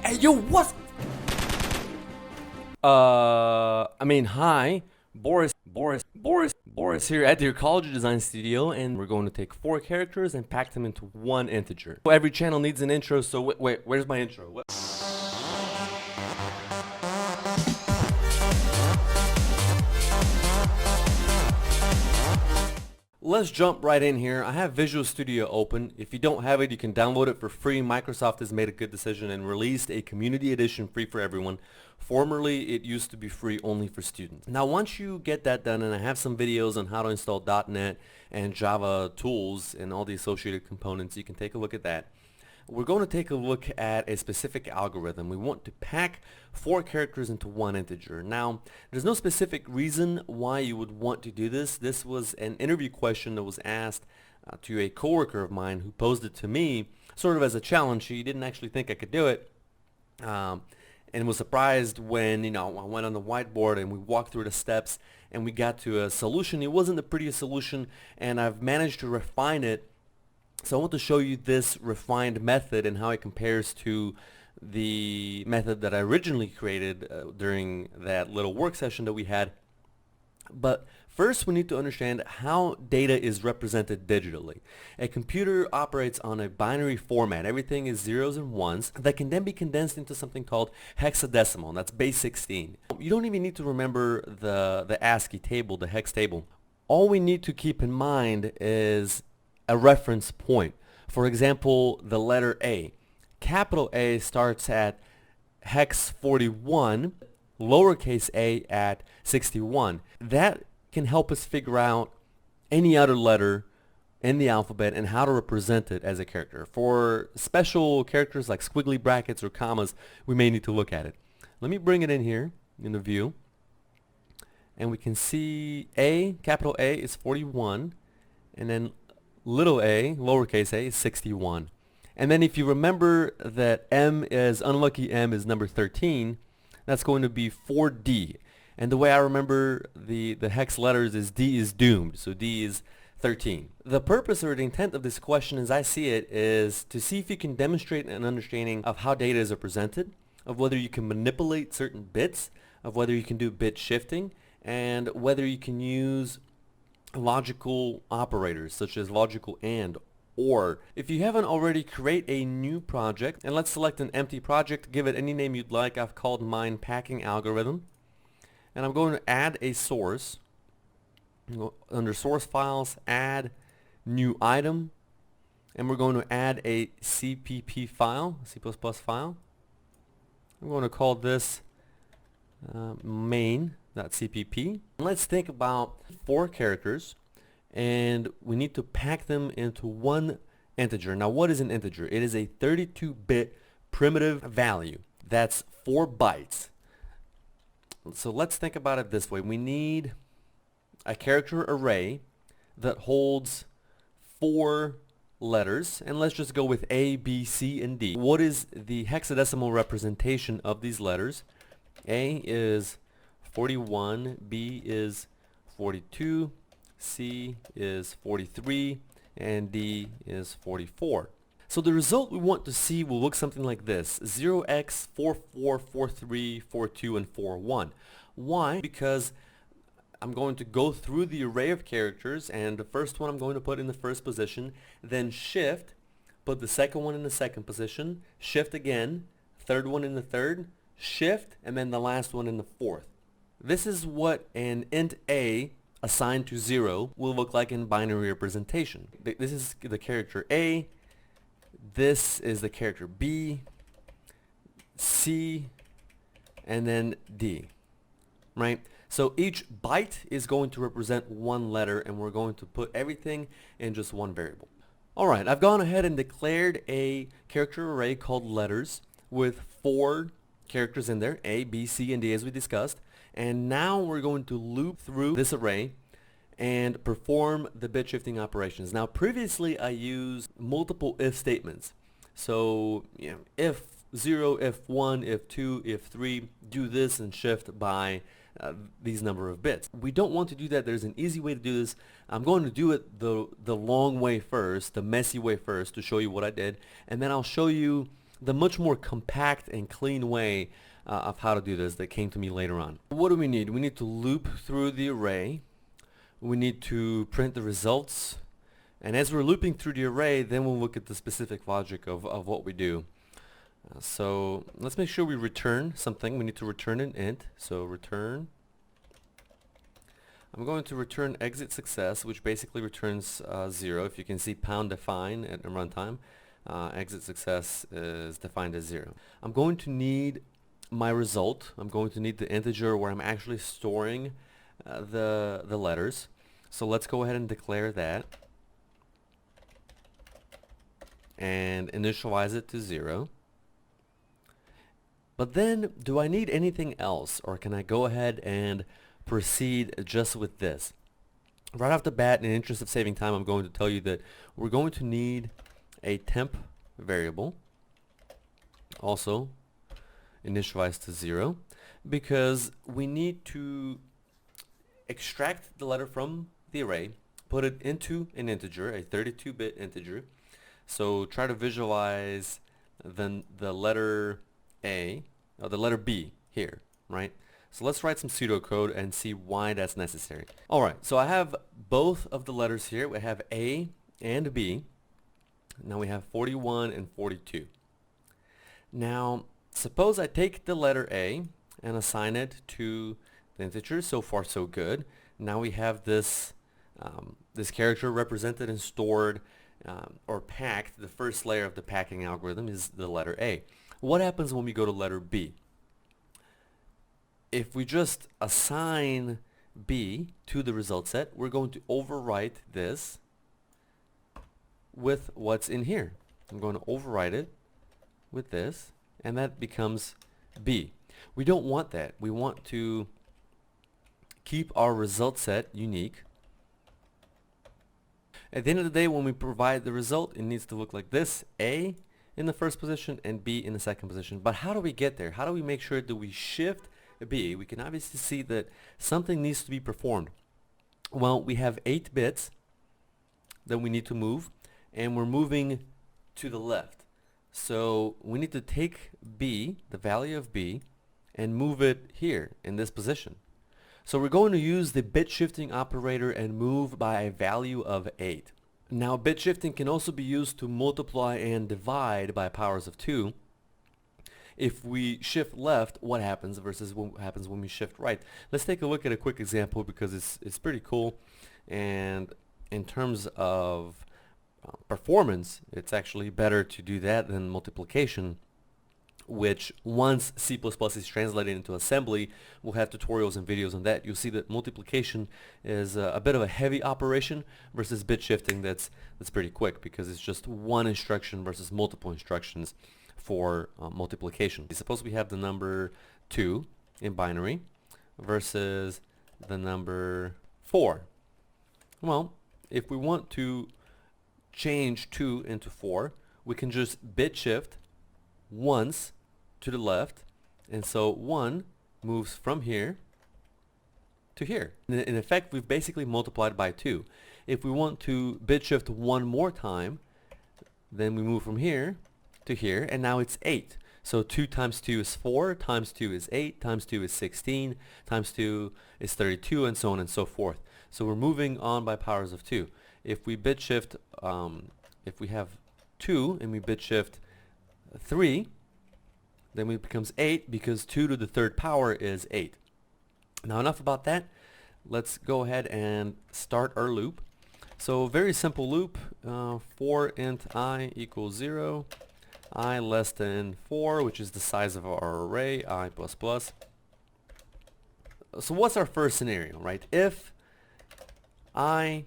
Hey, yo, what's... hi. Boris here at your college design studio, and we're going to take 4 characters and pack them into one integer. So every channel needs an intro, so wait, where's my intro? Let's jump right in here. I have Visual Studio open. If you don't have it, you can download it for free. Microsoft has made a good decision and released a community edition free for everyone. Formerly, it used to be free only for students. Now, once you get that done, and I have some videos on how to install .NET and Java tools and all the associated components, you can take a look at that. We're going to take a look at a specific algorithm. We want to pack 4 characters into one integer. Now, there's no specific reason why you would want to do this. This was an interview question that was asked to a coworker of mine who posed it to me sort of as a challenge. He didn't actually think I could do it. And was surprised when, I went on the whiteboard and we walked through the steps and we got to a solution. It wasn't the prettiest solution, and I've managed to refine it. So I want to show you this refined method and how it compares to the method that I originally created during that little work session that we had. But first, we need to understand how data is represented digitally. A computer operates on a binary format. Everything is zeros and ones that can then be condensed into something called hexadecimal, and that's base 16. You don't even need to remember the ASCII table, the hex table. All we need to keep in mind is a reference point. For example, the letter A. Capital A starts at hex 41, lowercase a at 61. That can help us figure out any other letter in the alphabet and how to represent it as a character. For special characters like squiggly brackets or commas, we may need to look at it. Let me bring it in here in the view, and we can see A, capital A is 41, and then little a, lowercase a, is 61. And then if you remember that unlucky M is number 13, that's going to be 4D. And the way I remember the hex letters is D is doomed, so D is 13. The purpose or the intent of this question, as I see it, is to see if you can demonstrate an understanding of how data is represented, of whether you can manipulate certain bits, of whether you can do bit shifting, and whether you can use logical operators such as logical and or. If you haven't already, create a new project, and let's select an empty project. Give it any name you'd like. I've called mine packing algorithm, and I'm going to add a source. Go under source files, add new item, and we're going to add a CPP file, C++ file. I'm going to call this main.cpp. Let's think about 4 characters, and we need to pack them into one integer. Now, what is an integer? It is a 32-bit primitive value. That's 4 bytes. So let's think about it this way. We need a character array that holds 4 letters, and let's just go with A, B, C, and D. What is the hexadecimal representation of these letters? A is 41, B is 42, C is 43, and D is 44. So the result we want to see will look something like this: 0x, 44, 43, 42, and 41. Why? Because I'm going to go through the array of characters, and the first one I'm going to put in the first position, then shift, put the second one in the second position, shift again, third one in the third, shift, and then the last one in the fourth. This is what an int A assigned to 0 will look like in binary representation. This is the character A, this is the character B, C, and then D, right? So each byte is going to represent one letter, and we're going to put everything in just one variable. Alright, I've gone ahead and declared a character array called letters with 4 characters in there, A, B, C, and D, as we discussed. And now we're going to loop through this array and perform the bit shifting operations. Now, previously I used multiple if statements. So, if 0, if 1, if 2, if 3, do this and shift by these number of bits. We don't want to do that. There's an easy way to do this. I'm going to do it the long way first, the messy way first, to show you what I did, and then I'll show you the much more compact and clean way of how to do this that came to me later on. What do we need? We need to loop through the array. We need to print the results. And as we're looping through the array, then we'll look at the specific logic of what we do. So let's make sure we return something. We need to return an int. So return. I'm going to return exit success, which basically returns 0. If you can see pound define at runtime, exit success is defined as 0. I'm going to need my result. I'm going to need the integer where I'm actually storing the letters. So let's go ahead and declare that and initialize it to 0. But then, do I need anything else, or can I go ahead and proceed just with this? Right off the bat, in the interest of saving time, I'm going to tell you that we're going to need a temp variable, also initialized to 0, because we need to extract the letter from the array, put it into an integer, a 32-bit integer. So try to visualize the letter A, or the letter B here, right? So let's write some pseudocode and see why that's necessary. Alright, so I have both of the letters here. We have A and B. Now we have 41 and 42. Now, suppose I take the letter A and assign it to the integer. So far, so good. Now we have this, this character represented and stored or packed. The first layer of the packing algorithm is the letter A. What happens when we go to letter B? If we just assign B to the result set, we're going to overwrite this with what's in here. I'm going to overwrite it with this, and that becomes B. We don't want that. We want to keep our result set unique. At the end of the day, when we provide the result, it needs to look like this: A in the first position and B in the second position. But how do we get there? How do we make sure that we shift B? We can obviously see that something needs to be performed. Well, we have 8 bits that we need to move, and we're moving to the left. So we need to take B, the value of B, and move it here in this position. So we're going to use the bit shifting operator and move by a value of 8. Now, bit shifting can also be used to multiply and divide by powers of 2. If we shift left, what happens versus what happens when we shift right? Let's take a look at a quick example because it's pretty cool, and in terms of performance, it's actually better to do that than multiplication, which once C++ is translated into assembly, we'll have tutorials and videos on that. You'll see that multiplication is a bit of a heavy operation versus bit shifting that's pretty quick because it's just one instruction versus multiple instructions for multiplication. Suppose we have the number 2 in binary versus the number 4. Well, if we want to change 2 into 4, we can just bit shift once to the left, and so 1 moves from here to here. In effect, we've basically multiplied by 2. If we want to bit shift one more time, then we move from here to here, and now it's 8. So 2 times 2 is 4, times 2 is 8, times 2 is 16, times 2 is 32, and so on and so forth. So we're moving on by powers of 2. If we bit shift, if we have 2 and we bit shift 3, then it becomes 8 because 2 to the third power is 8. Now, enough about that. Let's go ahead and start our loop. So very simple loop, for int I equals 0, I less than 4, which is the size of our array, I++. So what's our first scenario, right? If I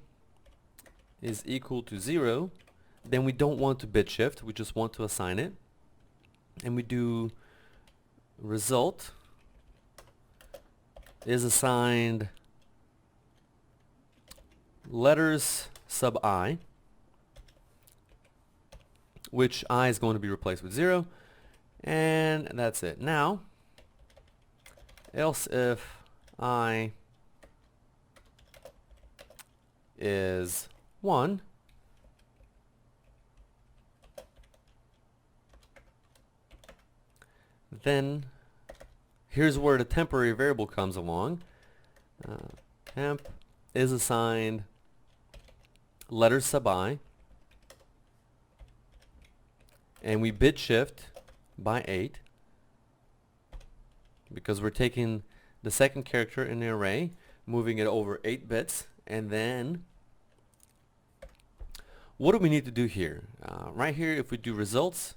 is equal to 0, then we don't want to bit shift, we just want to assign it. And we do result is assigned letters sub I, which I is going to be replaced with 0, and that's it. Now, else if I is 1, then here's where the temporary variable comes along. Temp is assigned letters sub I, and we bit shift by 8 because we're taking the second character in the array, moving it over 8 bits, and then what do we need to do here? Right here, if we do result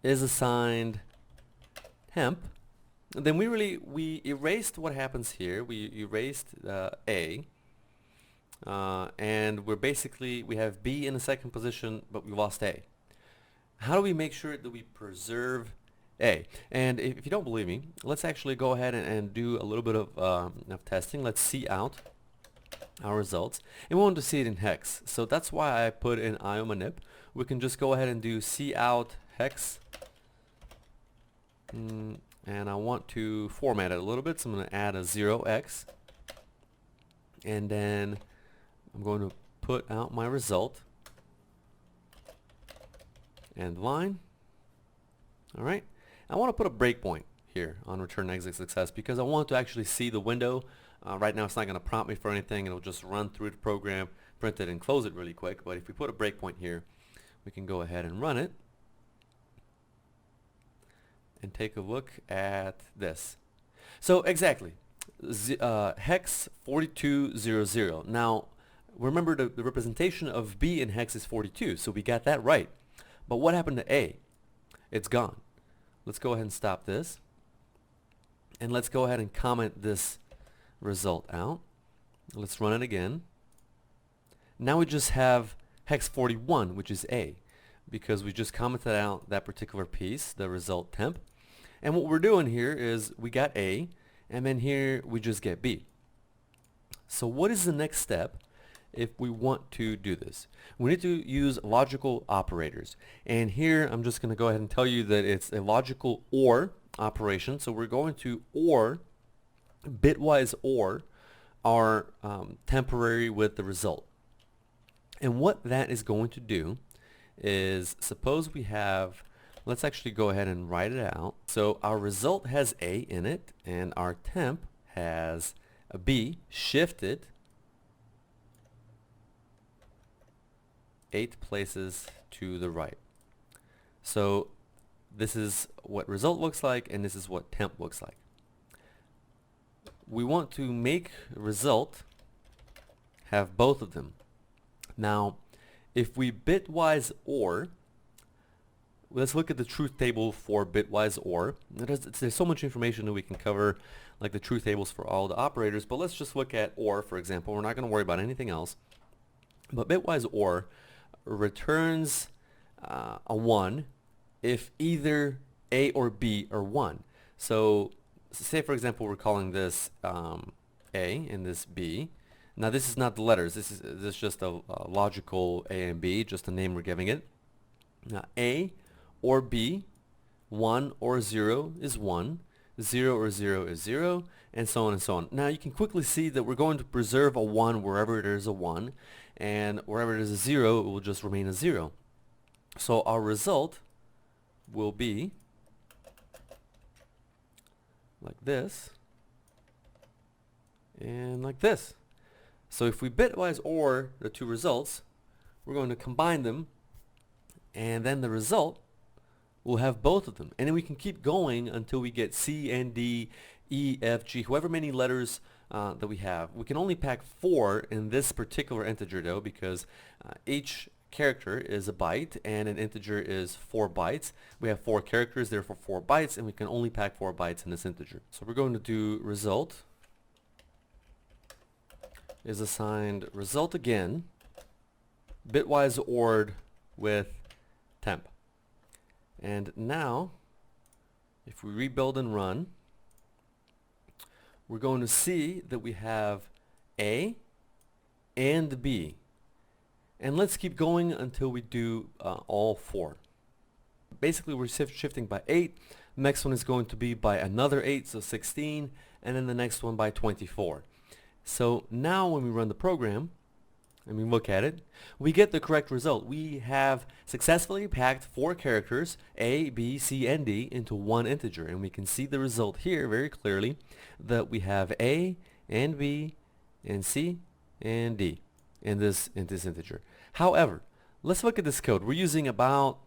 is assigned temp, then we erased what happens here. We erased A, and we have B in the second position, but we lost A. How do we make sure that we preserve A? And if you don't believe me, let's actually go ahead and do a little bit of testing. Let's see out our results, and we want to see it in hex, so that's why I put in iomanip. We can just go ahead and do see out hex, and I want to format it a little bit, so I'm going to add a 0x, and then I'm going to put out my result and line. Alright, I want to put a breakpoint here on return exit success because I want to actually see the window. Right now it's not going to prompt me for anything. It'll just run through the program, print it, and close it really quick. But if we put a breakpoint here, we can go ahead and run it and take a look at this. So exactly, hex 4200. Now remember the representation of B in hex is 42, so we got that right. But what happened to A? It's gone. Let's go ahead and stop this, and let's go ahead and comment this result out. Let's run it again. Now we just have hex 41, which is A, because we just commented out that particular piece, the result temp. And what we're doing here is we got A, and then here we just get B. So what is the next step if we want to do this? We need to use logical operators, and here I'm just going to go ahead and tell you that it's a logical OR operation. So we're going to OR, bitwise OR our temporary with the result. And what that is going to do is, suppose we have, let's actually go ahead and write it out. So our result has A in it, and our temp has a B shifted 8 places to the right. So this is what result looks like, and this is what temp looks like. We want to make result have both of them. Now if we bitwise OR, let's look at the truth table for bitwise OR. There's so much information that we can cover, like the truth tables for all the operators, but let's just look at OR, for example. We're not going to worry about anything else. But bitwise OR returns a 1 if either A or B are 1. So say, for example, we're calling this A and this B. Now this is not the letters. This is just a logical A and B, just the name we're giving it. Now A or B, 1 or 0 is 1, 0 or 0 is 0, and so on and so on. Now you can quickly see that we're going to preserve a 1 wherever there's a 1, and wherever there's a 0, it will just remain a 0. So our result will be like this and like this. So if we bitwise OR the two results, we're going to combine them, and then the result will have both of them. And then we can keep going until we get C and D, E, F, G, however many letters that we have. We can only pack 4 in this particular integer though, because each character is a byte and an integer is 4 bytes. We have 4 characters, therefore 4 bytes, and we can only pack 4 bytes in this integer. So we're going to do result is assigned result again, bitwise OR'd with temp. And now if we rebuild and run, we're going to see that we have A and B. And let's keep going until we do all 4. Basically we're shifting by 8. Next one is going to be by another 8, so 16, and then the next one by 24. So now when we run the program, I mean, look at it. We get the correct result. We have successfully packed 4 characters, A, B, C, and D, into one integer. And we can see the result here very clearly that we have A and B and C and D in this integer. However, let's look at this code. We're using about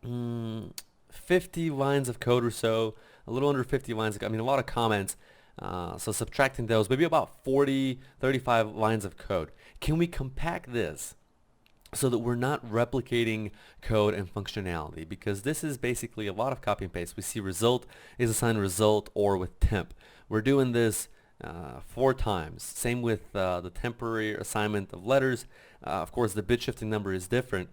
50 lines of code or so, a little under 50 lines of code. I mean, a lot of comments. So subtracting those, maybe about 40, 35 lines of code. Can we compact this so that we're not replicating code and functionality? Because this is basically a lot of copy and paste. We see result is assigned result or with temp. We're doing this 4 times. Same with the temporary assignment of letters. Of course, the bit shifting number is different.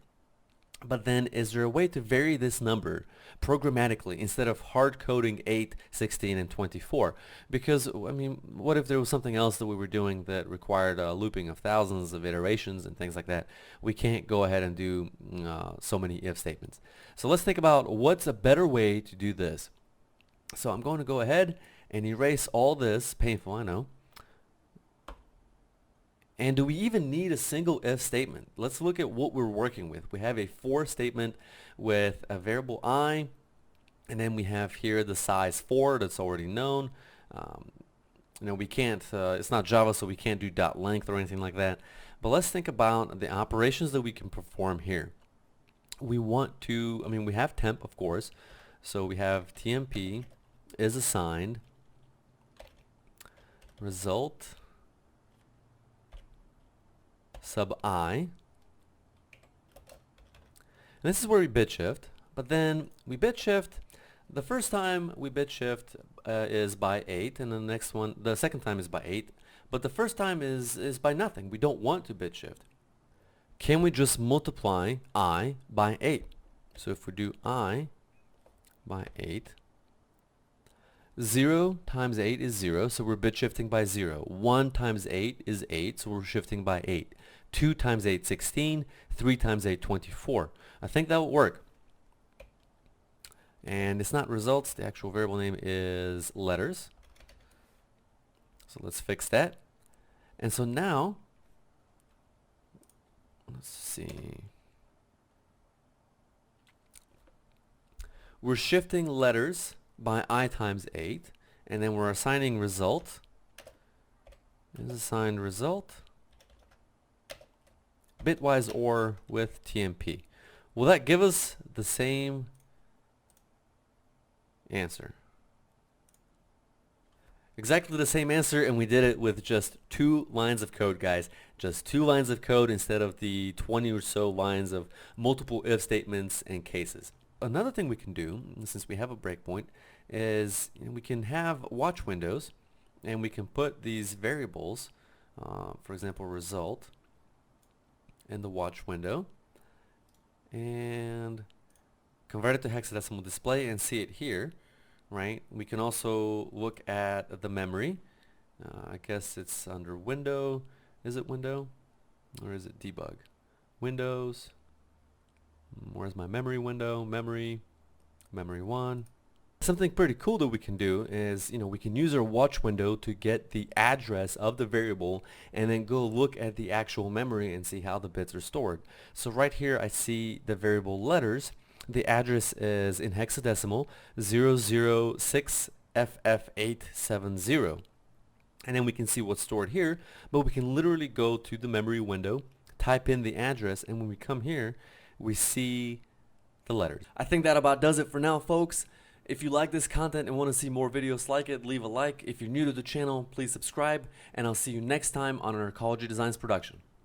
But then is there a way to vary this number programmatically instead of hard coding 8, 16, and 24? Because, I mean, what if there was something else that we were doing that required a looping of thousands of iterations and things like that? We can't go ahead and do so many if statements. So let's think about what's a better way to do this. So I'm going to go ahead and erase all this. Painful, I know. And do we even need a single if statement? Let's look at what we're working with. We have a for statement with a variable I, and then we have here the size 4 that's already known. We can't, it's not Java, so we can't do .length or anything like that. But let's think about the operations that we can perform here. We want to, we have temp, of course. So we have tmp is assigned result sub I. And this is where we bit shift, but then we bit shift. The first time we bit shift is by 8, and the second time is by 8, but the first time is by nothing. We don't want to bit shift. Can we just multiply I by 8? So if we do I by 8, 0 times 8 is 0, so we're bit shifting by 0. 1 times 8 is 8, so we're shifting by 8. 2 times 8, 16. 3 times 8, 24. I think that will work. And it's not results. The actual variable name is letters. So let's fix that. And so now, let's see. We're shifting letters by I times 8. And then we're assigning result. Is assigned result bitwise-or with tmp. Will that give us the same answer? Exactly the same answer, and we did it with just 2 lines of code, guys. Just 2 lines of code instead of the 20 or so lines of multiple if statements and cases. Another thing we can do, since we have a breakpoint, is we can have watch windows, and we can put these variables, for example, result, in the watch window, and convert it to hexadecimal display and see it here, right? We can also look at the memory. I guess it's under window. Is it window or is it debug? Windows. Where's my memory window? Memory 1. Something pretty cool that we can do is, we can use our watch window to get the address of the variable and then go look at the actual memory and see how the bits are stored. So right here I see the variable letters. The address is in hexadecimal 006FF870. And then we can see what's stored here, but we can literally go to the memory window, type in the address, and when we come here, we see the letters. I think that about does it for now, folks. If you like this content and want to see more videos like it, leave a like. If you're new to the channel, please subscribe, and I'll see you next time on an Ecology Designs production.